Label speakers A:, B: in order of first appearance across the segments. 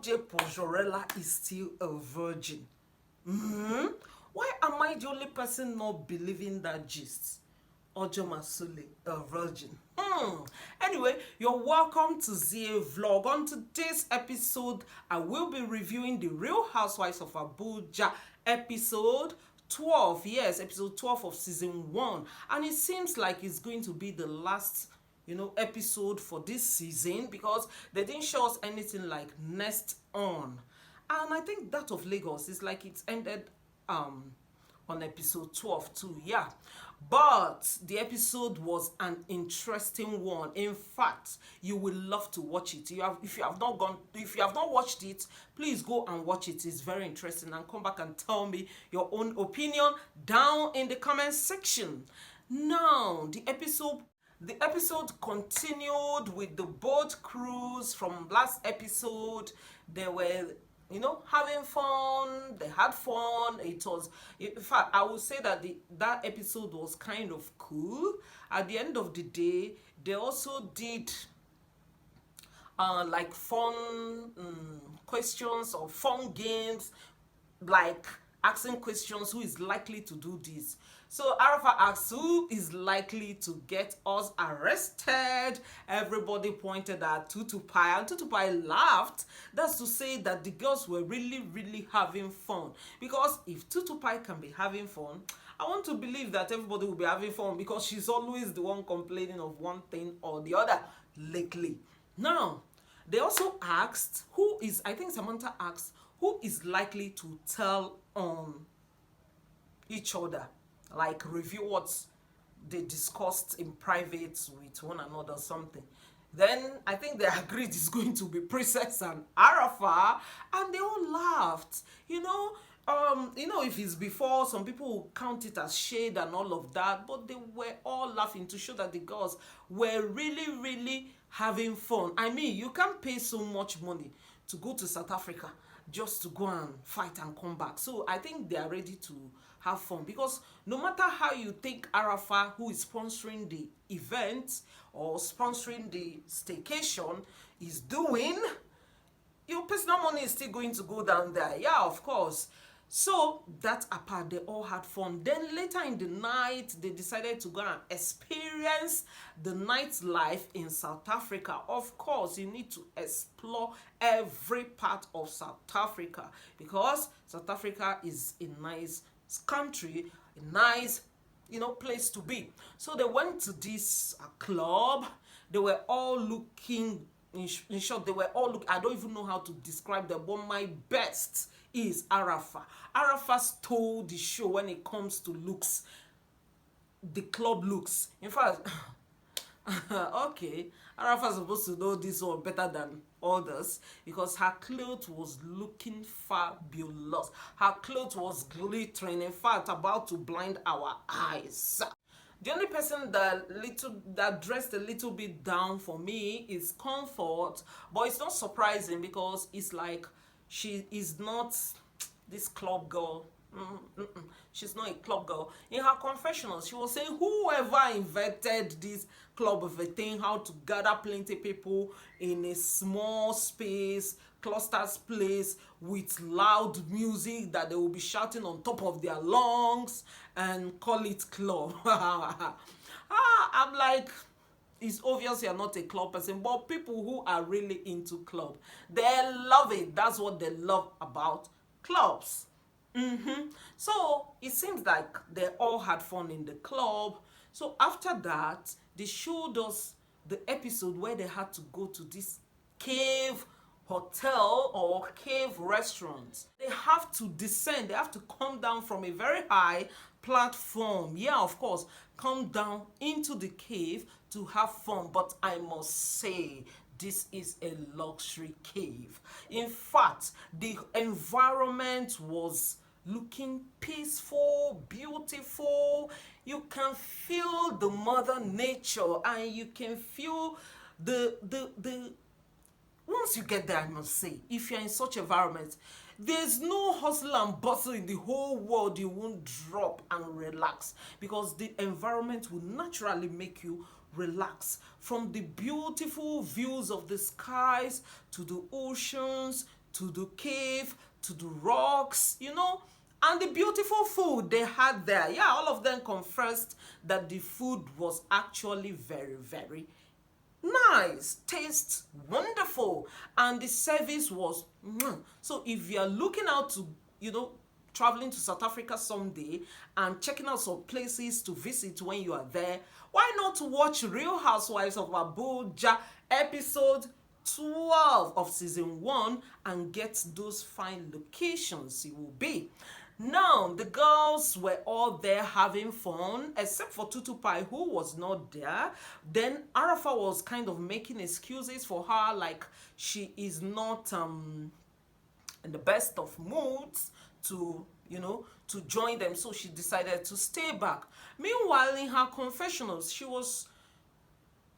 A: RJ Pojorella is still a virgin. Why am I the only person not believing that gist? Ojo Masule, a virgin. Anyway, you're welcome to ZA Vlog. On today's episode, I will be reviewing the Real Housewives of Abuja episode 12. Yes, episode 12 of season 1. And it seems like it's going to be the last episode for this season because they didn't show us anything like next on. And I think that of Lagos is like it's ended on episode 12 too. Yeah, but the episode was an interesting one. In fact, you will love to watch it. If you have not watched it, please go and watch it. It's very interesting, and come back and tell me your own opinion down in the comment section. Now, the episode continued with the boat cruise from last episode. They were having fun. They had fun. It was, in fact, I would say that that episode was kind of cool. At the end of the day, they also did like fun questions or fun games, like asking questions, who is likely to do this. So Arafa asked, who is likely to get us arrested? Everybody pointed at Tutupai, and Tutupai laughed. That's to say that the girls were really, really having fun. Because if Tutupai can be having fun, I want to believe that everybody will be having fun, because she's always the one complaining of one thing or the other lately. Now, they also asked, I think Samantha asked, who is likely to tell on each other, like review what they discussed in private with one another or something. Then I think they agreed it's going to be Princess and Arafa, and they all laughed. If it's before, some people will count it as shade and all of that, but they were all laughing to show that the girls were really, really having fun. I mean, you can't pay so much money to go to South Africa just to go and fight and come back. So I think they are ready to have fun, because no matter how you think Arafa, who is sponsoring the event or sponsoring the staycation, is doing, your personal money is still going to go down there. Yeah, of course. So that apart, they all had fun. Then later in the night, they decided to go and experience the nightlife in South Africa. Of course, you need to explore every part of South Africa, because South Africa is a nice country, a nice place to be. So they went to this club. They were all looking, in short, they were all I don't even know how to describe them, but my best is Arafa. Arafa stole the show when it comes to looks, the club looks. In fact, okay, Arafa is supposed to know this one better than others, because her clothes was looking fabulous. Her clothes was glittering, in fact, about to blind our eyes. The only person that dressed a little bit down for me is Comfort, but it's not surprising, because it's like she is not this club girl. She's not a club girl. In her confessionals, she was saying whoever invented this club of a thing, how to gather plenty people in a small space, clusters place, with loud music that they will be shouting on top of their lungs, and call it club. I'm like, it's obvious you're not a club person, but people who are really into club, they love it. That's what they love about clubs. So it seems like they all had fun in the club. So after that, they showed us the episode where they had to go to this cave hotel or cave restaurant. They have to descend, they have to come down from a very high platform. Yeah, of course, come down into the cave to have fun. But I must say, this is a luxury cave. In fact, the environment was looking peaceful, beautiful. You can feel the mother nature, and you can feel the once you get there, I must say, if you're in such environment, there's no hustle and bustle in the whole world you won't drop and relax, because the environment will naturally make you relax. From the beautiful views of the skies to the oceans to the cave, to the rocks, and the beautiful food they had there. Yeah, all of them confessed that the food was actually very, very nice, tastes wonderful, and the service was mwah. So if you are looking out to, traveling to South Africa someday and checking out some places to visit when you are there, why not watch Real Housewives of Abuja episode 12 of season 1 and get those fine locations it will be. Now, the girls were all there having fun, except for Tutu Pai, who was not there. Then Arafa was kind of making excuses for her, like she is not in the best of moods to, to join them. So she decided to stay back. Meanwhile, in her confessionals, she was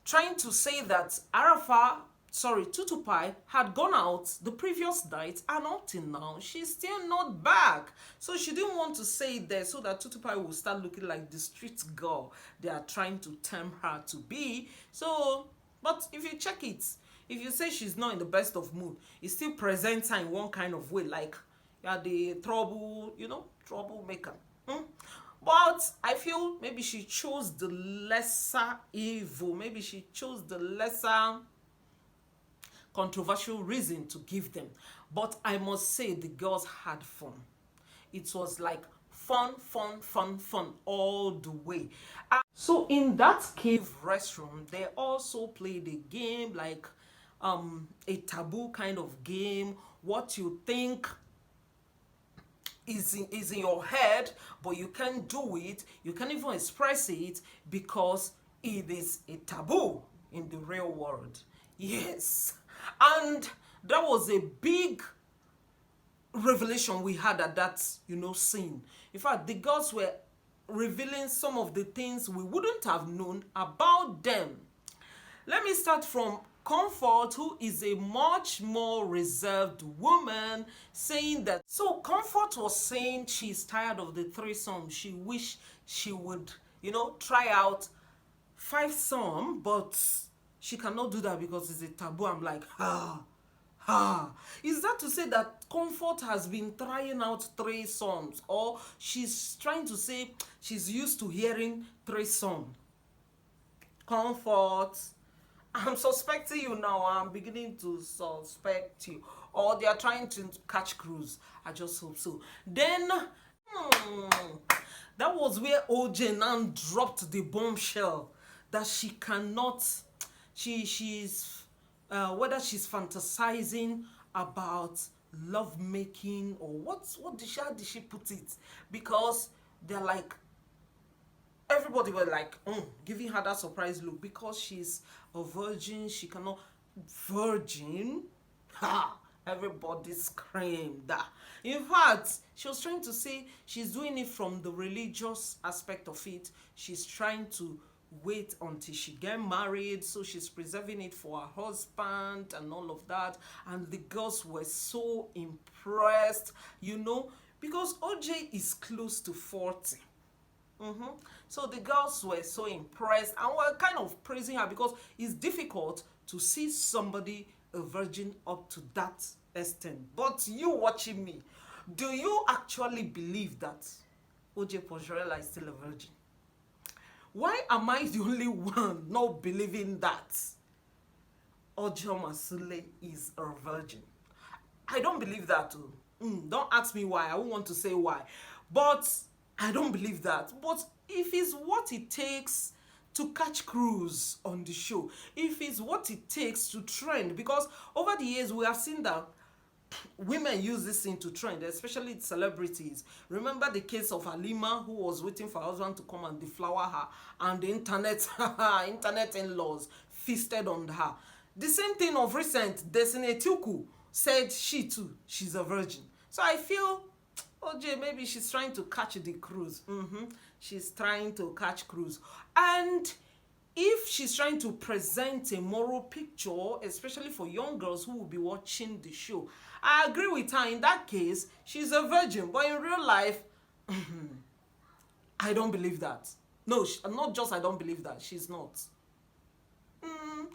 A: trying to say that Tutu Pai had gone out the previous night, and up till now, she's still not back. So she didn't want to say it there so that Tutu Pai will start looking like the street girl they are trying to tempt her to be. So, but if you check it, if you say she's not in the best of mood, it still presents her in one kind of way, like you're the troublemaker. But I feel maybe she chose the lesser evil. Maybe she chose the lesser controversial reason to give them. But I must say the girls had fun. It was like fun all the way. So in that cave restroom, they also played a game, like a taboo kind of game. What you think is in your head, but you can't do it. You can't even express it because it is a taboo in the real world. Yes. And that was a big revelation we had at that, scene. In fact, the girls were revealing some of the things we wouldn't have known about them. Let me start from Comfort, who is a much more reserved woman, saying that. So Comfort was saying she's tired of the threesome. She wish she would, try out 5-some, but she cannot do that because it's a taboo. I'm like, Is that to say that Comfort has been trying out 3-somes, or she's trying to say she's used to hearing 3-some? Comfort, I'm suspecting you now. I'm beginning to suspect you. Or they are trying to catch cruise. I just hope so. Then, that was where OJ now dropped the bombshell that she cannot, she's whether she's fantasizing about love making or how did she put it? Because they're like, everybody were like, giving her that surprise look because she's a virgin. She cannot. Virgin? Ha! Everybody screamed that. In fact, she was trying to say she's doing it from the religious aspect of it. She's trying to wait until she get married, so she's preserving it for her husband and all of that. And the girls were so impressed, because OJ is close to 40. So the girls were so impressed and were kind of praising her because it's difficult to see somebody a virgin up to that extent. But you watching me, do you actually believe that OJ Pojerella is still a virgin? Why am I the only one not believing that Ojo Masule is a virgin? I don't believe that too. Don't ask me why. I won't want to say why. But I don't believe that. But if it's what it takes to catch cruise on the show, if it's what it takes to trend, because over the years we have seen that women use this thing to trend, especially celebrities. Remember the case of Halima, who was waiting for her husband to come and deflower her, and the internet in-laws feasted on her. The same thing of recent, Destiny Tuku said she's a virgin. So I feel OJ, maybe she's trying to catch the cruise. She's trying to catch cruise. And if she's trying to present a moral picture, especially for young girls who will be watching the show, I agree with her. In that case, she's a virgin. But in real life, I don't believe that. No, not just I don't believe that. She's not.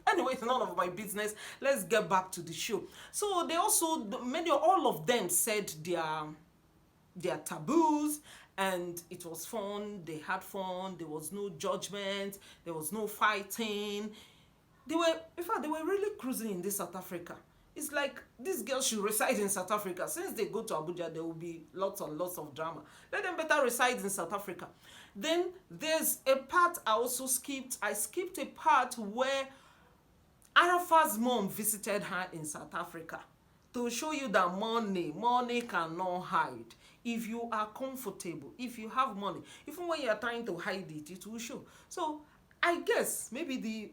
A: Anyway, it's none of my business. Let's get back to the show. So they also, all of them said their taboos, and it was fun. They had fun. There was no judgment. There was no fighting. They were, in fact, they were really cruising in this South Africa. It's like these girls should reside in South Africa. Since they go to Abuja, there will be lots and lots of drama. Let them better reside in South Africa. Then there's a part I also skipped. I skipped a part where Arafa's mom visited her in South Africa to show you that money cannot hide. If you are comfortable, if you have money, even when you are trying to hide it, it will show. So I guess maybe the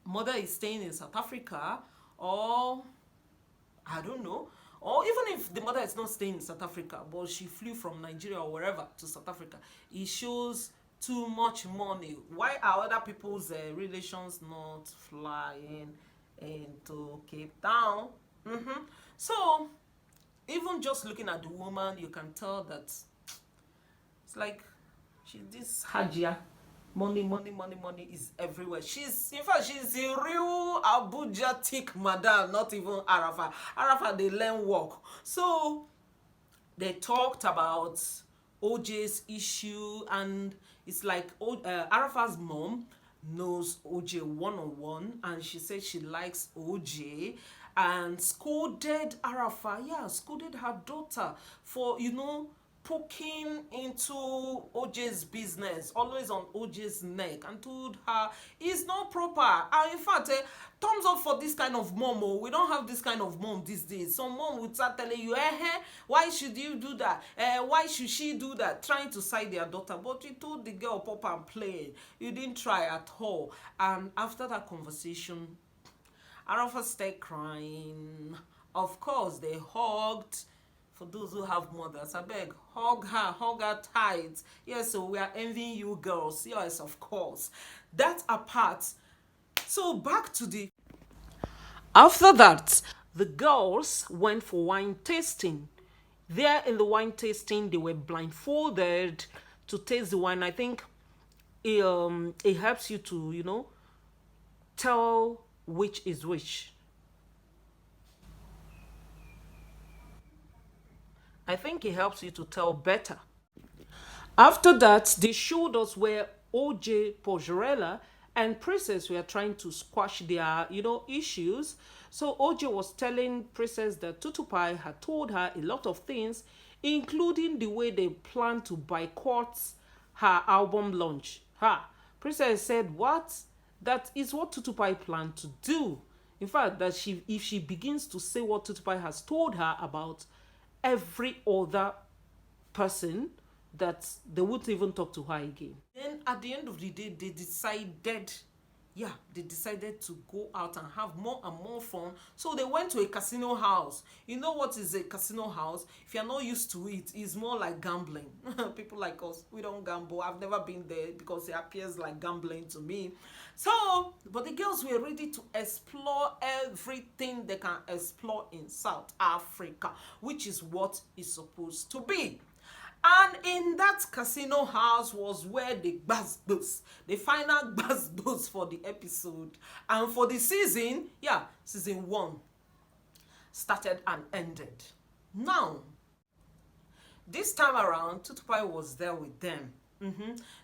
A: mother is staying in South Africa, or I don't know, or even if the mother is not staying in South Africa, but she flew from Nigeria or wherever to South Africa, it shows too much money. Why are other people's relations not flying into Cape Town? So even just looking at the woman, you can tell that it's like she's this Hajia. Money is everywhere. In fact, she's a real Abuja thick madam, not even Arafa. Arafa, they learn work. So they talked about OJ's issue, and it's like Arafa's mom knows OJ one-on-one, and she said she likes OJ, and scolded Arafa, scolded her daughter for, poking into OJ's business, always on OJ's neck, and told her it's not proper. And in fact, thumbs up for this kind of mom. We don't have this kind of mom these days. Some mom would start telling you, why should you do that? Why should she do that? Trying to side their daughter. But you told the girl, pop and play. You didn't try at all. And after that conversation, Arafa started crying. Of course, they hugged. For those who have mothers, I beg, hug her tight. Yes, so we are envying you girls. Yes, of course. That apart. So back to the... After that, the girls went for wine tasting. There in the wine tasting, they were blindfolded to taste the wine. I think it helps you to, tell which is which. I think it helps you to tell better. After that, they showed us where OJ, Pojerella, and Princess were trying to squash their, issues. So OJ was telling Princess that Tutupai had told her a lot of things, including the way they plan to boycott her album launch. Princess said, what? That is what Tutupai planned to do. In fact, that if she begins to say what Tutupai has told her about every other person, that they wouldn't even talk to her again. Then at the end of the day, they decided to go out and have more and more fun. So they went to a casino house. You know what is a casino house? If you're not used to it, it's more like gambling. People like us, we don't gamble. I've never been there because it appears like gambling to me. So, but the girls were ready to explore everything they can explore in South Africa, which is what it's supposed to be. And in that casino house was where the final buzz for the episode and for the season, season 1 started and ended. Now, this time around, Tutupai was there with them.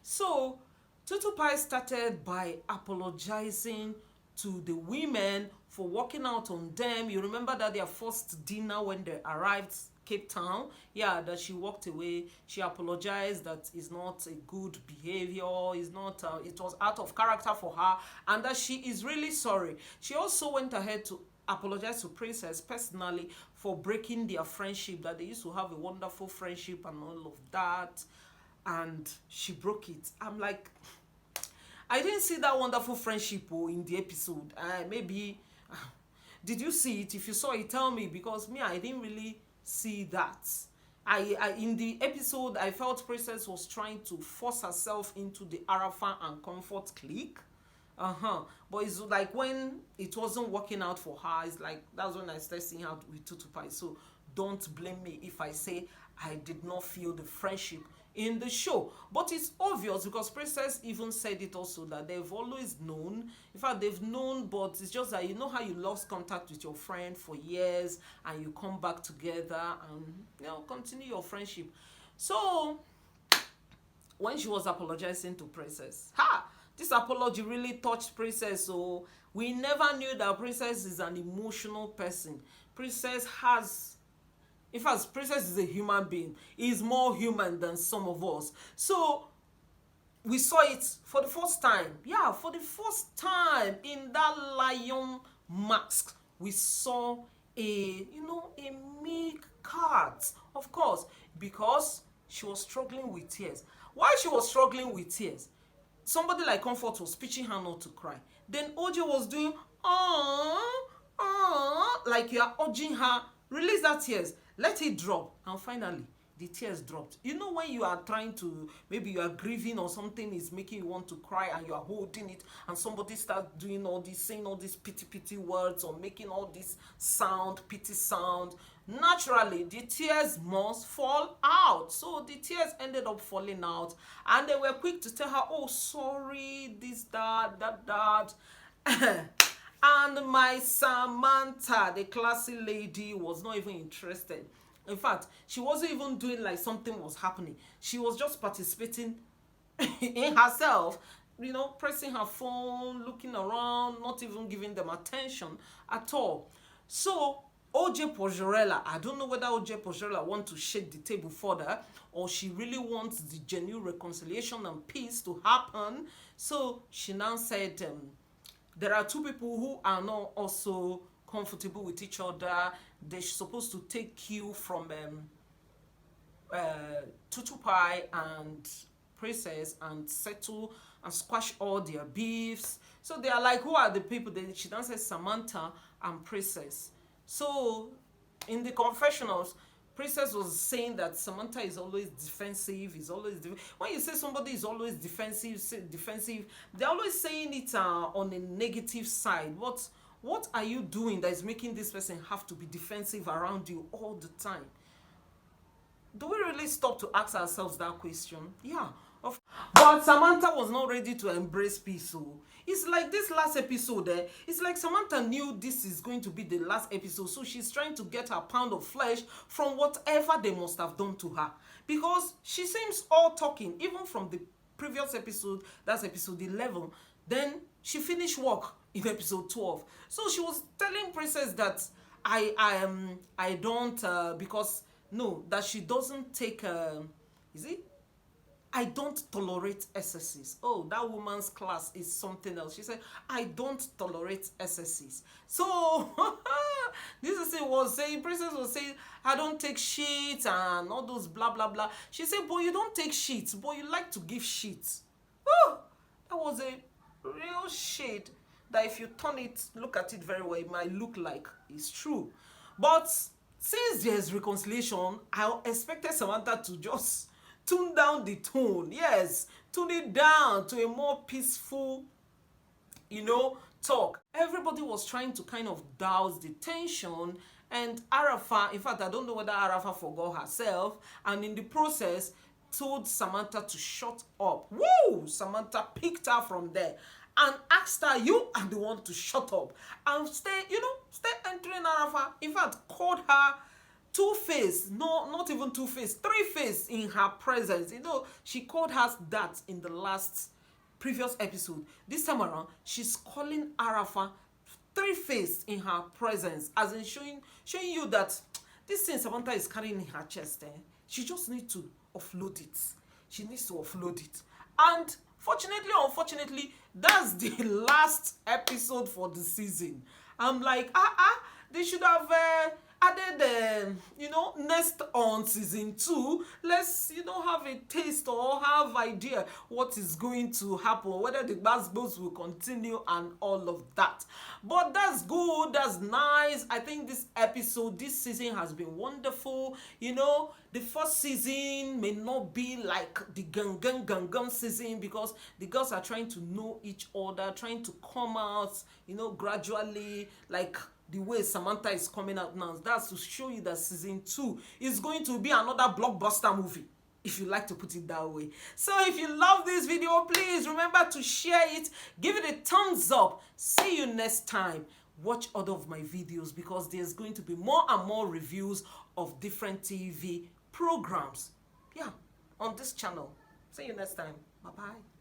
A: So, Tutupai started by apologizing to the women for walking out on them. You remember that their first dinner when they arrived Cape Town, that she walked away. She apologized that it's not a good behavior, it's not it was out of character for her, and that she is really sorry. She also went ahead to apologize to Princess personally for breaking their friendship, that they used to have a wonderful friendship and all of that, and she broke it. I'm like, I didn't see that wonderful friendship in the episode. Maybe did you see it? If you saw it, tell me, because me, I didn't really see that. I in the episode, I felt Princess was trying to force herself into the Arafa and Comfort clique. But it's like when it wasn't working out for her, it's like that's when I started seeing her with Tutupai. So don't blame me if I say I did not feel the friendship in the show. But it's obvious because Princess even said it also that they've always known. In fact, they've known, but it's just that you know how you lost contact with your friend for years and you come back together and continue your friendship. So when she was apologizing to Princess, this apology really touched Princess. So we never knew that Princess is an emotional person. Princess has, in fact, Princess is a human being. Is more human than some of us. So we saw it for the first time. Yeah, for the first time in that lion mask, we saw a meek cat. Of course, because she was struggling with tears. Why she was struggling with tears? Somebody like Comfort was pitching her not to cry. Then OJ was doing, like you are urging her, release that tears, let it drop. And finally, the tears dropped. You know when you are trying to, maybe you are grieving or something is making you want to cry and you are holding it and somebody starts doing all this, saying all these pity words or making all this sound, pity sound. Naturally, the tears must fall out. So the tears ended up falling out and they were quick to tell her, oh, sorry, this, that. And my Samantha, the classy lady, was not even interested. In fact, she wasn't even doing like something was happening. She was just participating in herself, pressing her phone, looking around, not even giving them attention at all. So OJ Pojorella, I don't know whether OJ Pojorella wants to shake the table further or she really wants the genuine reconciliation and peace to happen. So she now said, there are two people who are not also comfortable with each other. They're supposed to take cue from Tutu Pie and Princess and settle and squash all their beefs. So they are like, who are the people? She then says Samantha and Princess. So in the confessionals, Princess was saying that Samantha is always defensive, when you say somebody is always defensive, they're always saying it on a negative side. What are you doing that is making this person have to be defensive around you all the time? Do we really stop to ask ourselves that question? Yeah. But Samantha was not ready to embrace peace. So it's like this last episode, it's like Samantha knew this is going to be the last episode, so she's trying to get her pound of flesh from whatever they must have done to her. Because she seems all talking, even from the previous episode, that's episode 11, then she finished work in episode 12. So she was telling Princess that I don't, because, no, that she doesn't take, is it? I don't tolerate excesses. Oh, that woman's class is something else. She said, I don't tolerate excesses. So, this is it was saying, Princess was saying, I don't take shit and all those blah, blah, blah. She said, but you don't take shit, but you like to give shit. Oh, that was a real shade that if you turn it, look at it very well, it might look like it's true. But since there's reconciliation, I expected Samantha to just tune down the tone. Yes, tune it down to a more peaceful, talk. Everybody was trying to kind of douse the tension, and Arafa, in fact, I don't know whether Arafa forgot herself, and in the process told Samantha to shut up. Woo! Samantha picked her from there and asked her, you are the one to shut up and stay entering Arafa. In fact, called her two-faced, no, not even two-faced, three-faced in her presence. She called her that in the previous episode. This time around, she's calling Arafa three-faced in her presence, as in showing you that this thing Samantha is carrying in her chest, she just needs to offload it. She needs to offload it. And fortunately or unfortunately, that's the last episode for the season. I'm like, they should have added, next on season 2, let's, have a taste or have idea what is going to happen, whether the basketballs will continue and all of that. But that's good, that's nice. I think this season has been wonderful. The first season may not be like the gang season because the girls are trying to know each other, trying to come out, gradually, like the way Samantha is coming out now. That's to show you that season 2 is going to be another blockbuster movie. if you like to put it that way. So if you love this video, please remember to share it, give it a thumbs up. See you next time. Watch other of my videos because there's going to be more and more reviews of different TV programs, yeah, on this channel. See you next time. Bye bye.